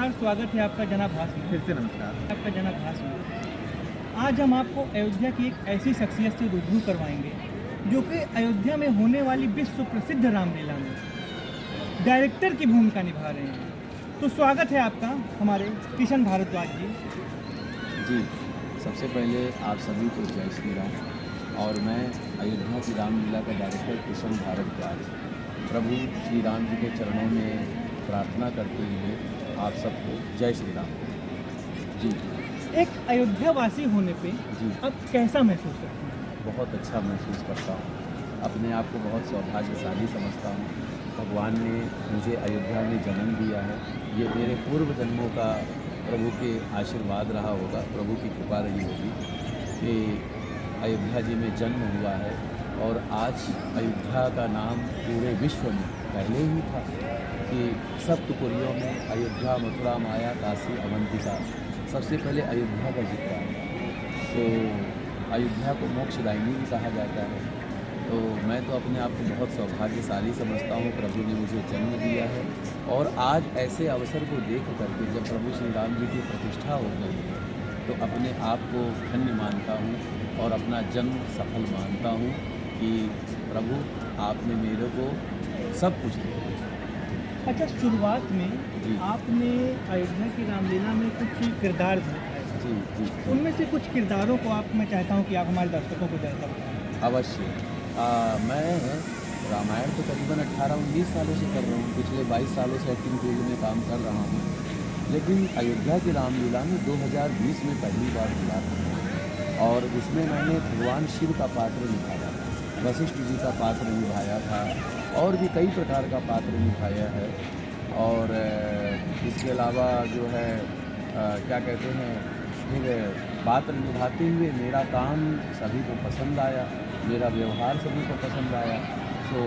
नमस्कार, स्वागत है आपका जनाब हास में। फिर से नमस्कार। आपका जनाब हास में। आज हम आपको अयोध्या की एक ऐसी शख्सियत से रूबरू करवाएंगे जो कि अयोध्या में होने वाली विश्व प्रसिद्ध रामलीला में डायरेक्टर की भूमिका निभा रहे हैं। तो स्वागत है आपका हमारे किशन भारद्वाज जी। जी, सबसे पहले आप सभी को जय श्री राम। और मैं अयोध्या की रामलीला का डायरेक्टर किशन भारद्वाज प्रभु श्री राम जी के चरणों में प्रार्थना करते हुए आप सबको जय श्री राम। जी, एक अयोध्या वासी होने पे जी अब कैसा महसूस करते हैं? बहुत अच्छा महसूस करता हूँ। अपने आप को बहुत सौभाग्यशाली समझता हूँ। भगवान ने मुझे अयोध्या में जन्म दिया है। ये मेरे पूर्व जन्मों का प्रभु के आशीर्वाद रहा होगा, प्रभु की कृपा रही होगी कि अयोध्या जी में जन्म हुआ है। और आज अयोध्या का नाम पूरे विश्व में पहले ही था कि सप्तपुरियों में अयोध्या, मथुरा, माया, काशी, अवंतिका, सबसे पहले अयोध्या का जिक्र आया। तो अयोध्या को मोक्षदायिनी भी कहा जाता है। तो मैं तो अपने आप को बहुत सौभाग्यशाली समझता हूँ। प्रभु ने मुझे जन्म दिया है और आज ऐसे अवसर को देख करके जब प्रभु श्री राम जी की प्रतिष्ठा हो गई है तो अपने आप को धन्य मानता हूँ और अपना जन्म सफल मानता हूँ कि प्रभु आपने मेरे को सब कुछ दिया। अच्छा, शुरुआत में जी। आपने अयोध्या की रामलीला में कुछ किरदार दिखाए। जी जी जी, उनमें से कुछ किरदारों को मैं चाहता हूँ कि आप हमारे दर्शकों को जरा बताएं। अवश्य। मैं रामायण तो करीबन 18-19 सालों से कर रहा हूँ। पिछले 22 सालों से एक्टिंग फील्ड में काम कर रहा हूँ। लेकिन अयोध्या की रामलीला में 2020 में पहली बार मिला था और उसमें मैंने भगवान शिव का पात्र निभाया, वशिष्ठ जी का पात्र निभाया था और भी कई प्रकार का पात्र निभाया है। और इसके अलावा जो है क्या कहते हैं, फिर पात्र निभाते हुए मेरा काम सभी को पसंद आया, मेरा व्यवहार सभी को पसंद आया। तो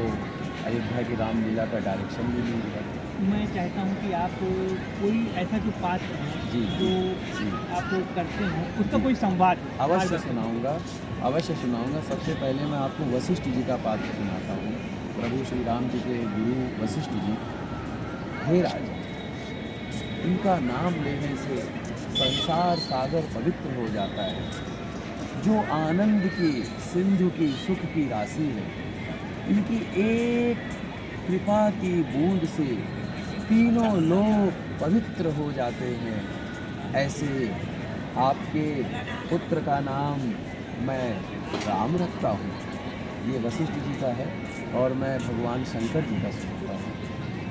अयोध्या की रामलीला का डायरेक्शन भी मिल गया। मैं चाहता हूँ कि आप कोई ऐसा जो पात्र है जी, जो जी। आप करते हैं उसका जी। कोई संवाद हो। अवश्य सुनाऊंगा, अवश्य सुनाऊंगा। सबसे पहले मैं आपको वशिष्ठ जी का पात्र सुनाता हूँ। प्रभु श्री राम जी के गुरु वशिष्ठ जी, हे राजा, इनका नाम लेने से संसार सागर पवित्र हो जाता है। जो आनंद की सिंधु की सुख की राशि है, इनकी एक कृपा की बूंद से तीनों लोग पवित्र हो जाते हैं। ऐसे आपके पुत्र का नाम मैं राम रखता हूँ। ये वशिष्ठ जी का है और मैं भगवान शंकर जी का सुनता हूँ।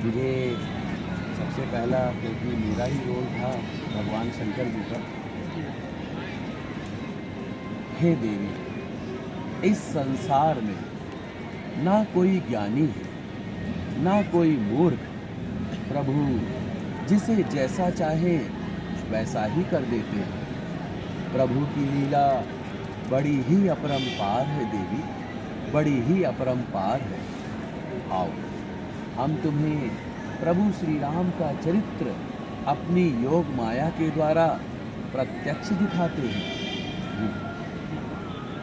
मुझे सबसे पहला क्योंकि मेरा ही रोल था भगवान शंकर जी का। हे देवी, इस संसार में ना कोई ज्ञानी है ना कोई मूर्ख। प्रभु जिसे जैसा चाहे वैसा ही कर देते हैं। प्रभु की लीला बड़ी ही अपरंपार है देवी, बड़ी ही अपरंपार है। आओ, हम तुम्हें प्रभु श्री राम का चरित्र अपनी योग माया के द्वारा प्रत्यक्ष दिखाते हैं।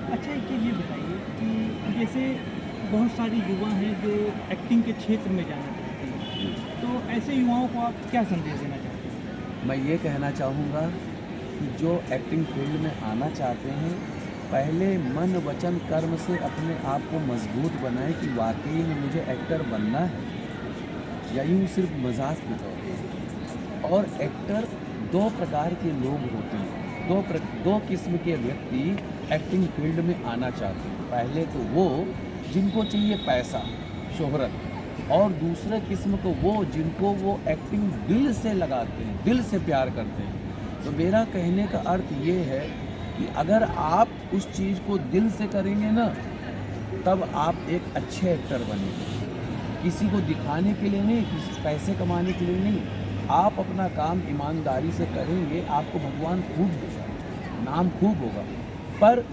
अच्छा, एक चीज़ ये बताइए कि जैसे बहुत सारे युवा हैं जो एक्टिंग के क्षेत्र में जाना चाहते हैं, तो ऐसे युवाओं को आप क्या संदेश देना चाहते हैं? मैं ये कहना चाहूँगा कि जो एक्टिंग फील्ड में आना चाहते हैं, पहले मन वचन कर्म से अपने आप को मजबूत बनाएं कि वाकई में मुझे एक्टर बनना है या यूँ सिर्फ मजाक के तौर पर। और एक्टर दो प्रकार के लोग होते हैं, दो किस्म के व्यक्ति एक्टिंग फील्ड में आना चाहते हैं। पहले तो वो जिनको चाहिए पैसा, शोहरत, और दूसरे किस्म को वो जिनको वो एक्टिंग दिल से लगाते हैं, दिल से प्यार करते हैं। तो मेरा कहने का अर्थ ये है कि अगर आप उस चीज़ को दिल से करेंगे ना, तब आप एक अच्छे एक्टर बनेंगे। किसी को दिखाने के लिए नहीं, किसी पैसे कमाने के लिए नहीं। आप अपना काम ईमानदारी से करेंगे, आपको भगवान खूब देगा, नाम खूब होगा। पर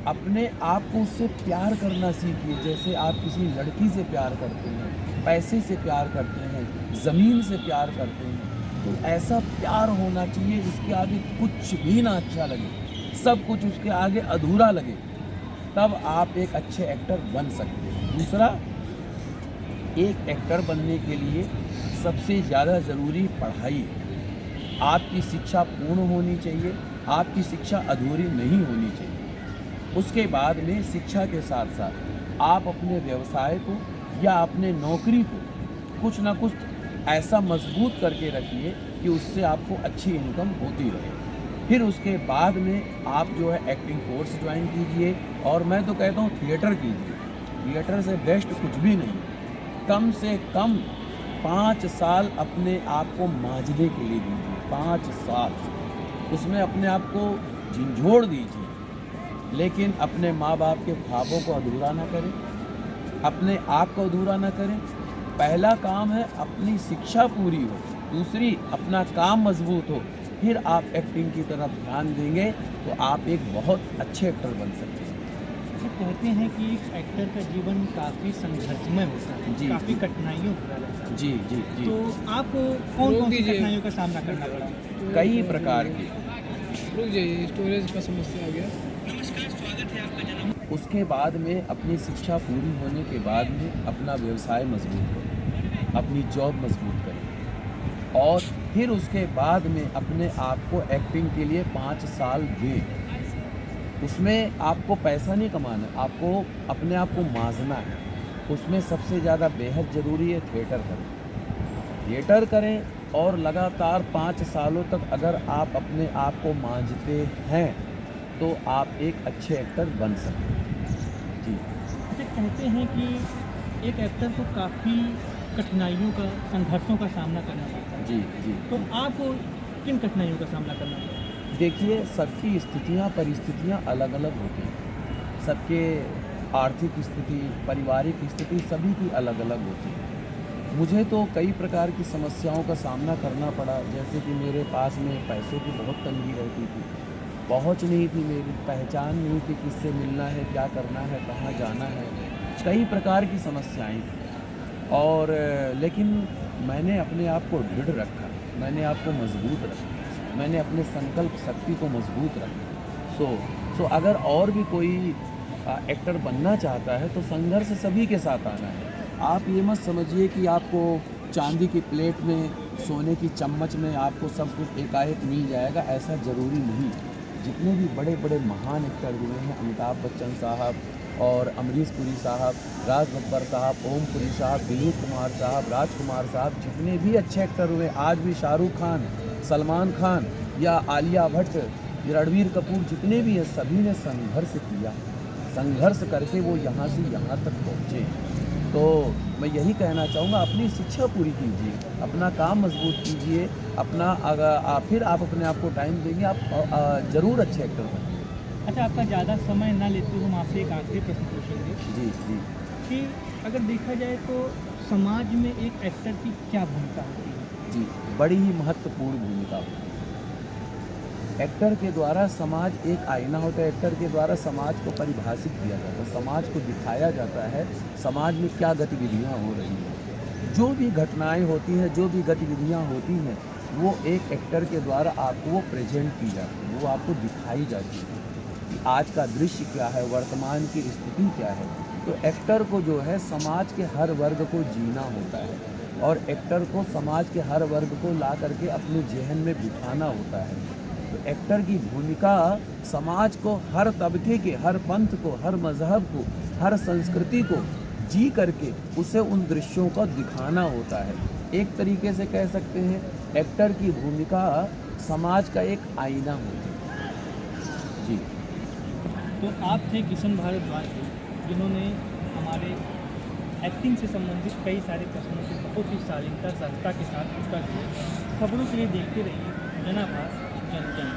अपने आप को उससे प्यार करना सीखिए। जैसे आप किसी लड़की से प्यार करते हैं, पैसे से प्यार करते हैं, ज़मीन से प्यार करते हैं, तो ऐसा प्यार होना चाहिए जिसके आगे कुछ भी ना अच्छा लगे, सब कुछ उसके आगे अधूरा लगे। तब आप एक अच्छे एक्टर बन सकते हैं। दूसरा, एक एक्टर बनने के लिए सबसे ज़्यादा ज़रूरी पढ़ाई है। आपकी शिक्षा पूर्ण होनी चाहिए, आपकी शिक्षा अधूरी नहीं होनी चाहिए। उसके बाद में शिक्षा के साथ साथ आप अपने व्यवसाय को या अपने नौकरी को कुछ ना कुछ ऐसा मजबूत करके रखिए कि उससे आपको अच्छी इनकम होती रहे। फिर उसके बाद में आप जो है एक्टिंग कोर्स ज्वाइन कीजिए, और मैं तो कहता हूँ थिएटर कीजिए। थिएटर से बेस्ट कुछ भी नहीं है। कम से कम 5 साल अपने आप को मांझने के लिए दीजिए, 5 साल उसमें अपने आप को झिंझोड़ दीजिए, लेकिन अपने माँ बाप के ख्वाबों को अधूरा ना करें, अपने आप को अधूरा ना करें। पहला काम है अपनी शिक्षा पूरी हो, दूसरी अपना काम मजबूत हो, फिर आप एक्टिंग की तरफ ध्यान देंगे तो आप एक बहुत अच्छे एक्टर बन सकते हैं। अच्छा, कहते हैं कि एक एक्टर का जीवन काफ़ी संघर्षमय होता है, जी, काफ़ी जी। कठिनाइयों भरा रहता है। जी जी जी। तो आपको कौन कौन सी कठिनाइयों का सामना करना पड़ा? कई प्रकार की। रुक जाइए, स्टोरेज का समस्या आ गया। उसके बाद में अपनी शिक्षा पूरी होने के बाद में अपना व्यवसाय मजबूत करें, अपनी जॉब मजबूत करें, और फिर उसके बाद में अपने आप को एक्टिंग के लिए 5 साल दें। उसमें आपको पैसा नहीं कमाना, आपको अपने आप को मांझना है। उसमें सबसे ज़्यादा बेहद ज़रूरी है थिएटर करें। थिएटर करें और लगातार 5 सालों तक अगर आप अपने आप को मांझते हैं तो आप एक अच्छे एक्टर बन सकते हैं। जी अच्छा, कहते हैं कि एक एक्टर को काफ़ी कठिनाइयों का, संघर्षों का सामना करना पड़ता है। जी जी। तो आपको किन कठिनाइयों का सामना करना पड़ा? देखिए, सबकी स्थितियाँ परिस्थितियाँ अलग अलग होती हैं। सबके आर्थिक स्थिति, पारिवारिक स्थिति सभी की अलग अलग होती है। मुझे तो कई प्रकार की समस्याओं का सामना करना पड़ा, जैसे कि मेरे पास में पैसों की बहुत तंगी रहती थी, पहुंच नहीं थी, मेरी पहचान नहीं थी, किससे मिलना है, क्या करना है, कहाँ जाना है, कई प्रकार की समस्याएं थी। और लेकिन मैंने अपने आप को दृढ़ रखा, मैंने आपको मजबूत रखा, मैंने अपने संकल्प शक्ति को मजबूत रखा। सो अगर और भी कोई एक्टर बनना चाहता है तो संघर्ष सभी के साथ आना है। आप ये मत समझिए कि आपको चांदी की प्लेट में, सोने की चम्मच में आपको सब कुछ एकाएक मिल जाएगा, ऐसा ज़रूरी नहीं। जितने भी बड़े बड़े महान एक्टर हुए हैं, अमिताभ बच्चन साहब और अमरीश पुरी साहब, राज बब्बर साहब, ओम पुरी साहब, दिलीप कुमार साहब, राजकुमार साहब, जितने भी अच्छे एक्टर हुए, आज भी शाहरुख खान, सलमान खान या आलिया भट्ट, रणबीर कपूर, जितने भी हैं, सभी ने संघर्ष किया। संघर्ष करके वो यहाँ से यहाँ तक पहुँचे। तो मैं यही कहना चाहूँगा, अपनी शिक्षा पूरी कीजिए, अपना काम मजबूत कीजिए, अपना फिर आप अपने आप को टाइम देंगे, आप ज़रूर अच्छे एक्टर बनेंगे। अच्छा, आपका ज़्यादा समय ना लेते हुए हम आपसे एक आखिरी प्रश्न पूछेंगे जी जी। कि अगर देखा जाए तो समाज में एक एक्टर की क्या भूमिका होती है? जी, बड़ी ही महत्वपूर्ण भूमिका होती है। एक्टर के द्वारा समाज एक आईना होता है, एक्टर के द्वारा समाज को परिभाषित किया जाता है, समाज को दिखाया जाता है, समाज में क्या गतिविधियाँ हो रही हैं। जो भी घटनाएं होती हैं, जो भी गतिविधियाँ होती हैं, वो एक एक्टर के द्वारा आपको वो प्रेजेंट की जाती है, वो आपको दिखाई जाती है कि आज का दृश्य क्या है, वर्तमान की स्थिति क्या है। तो एक्टर को जो है समाज के हर वर्ग को जीना होता है, और एक्टर को समाज के हर वर्ग को ला करके अपने ज़हन में बिठाना होता है। तो एक्टर की भूमिका समाज को, हर तबके के, हर पंथ को, हर मज़हब को, हर संस्कृति को जी करके उसे उन दृश्यों को दिखाना होता है। एक तरीके से कह सकते हैं, एक्टर की भूमिका समाज का एक आईना होती है। जी। तो आप थे किशन भारद्वाज जी, जिन्होंने हमारे एक्टिंग से संबंधित कई सारे प्रश्नों के बहुत ही शालीनता, सहजता के साथ उत्तर दिए। खबरों के लिए देखते रहिए जनाभास जन जन।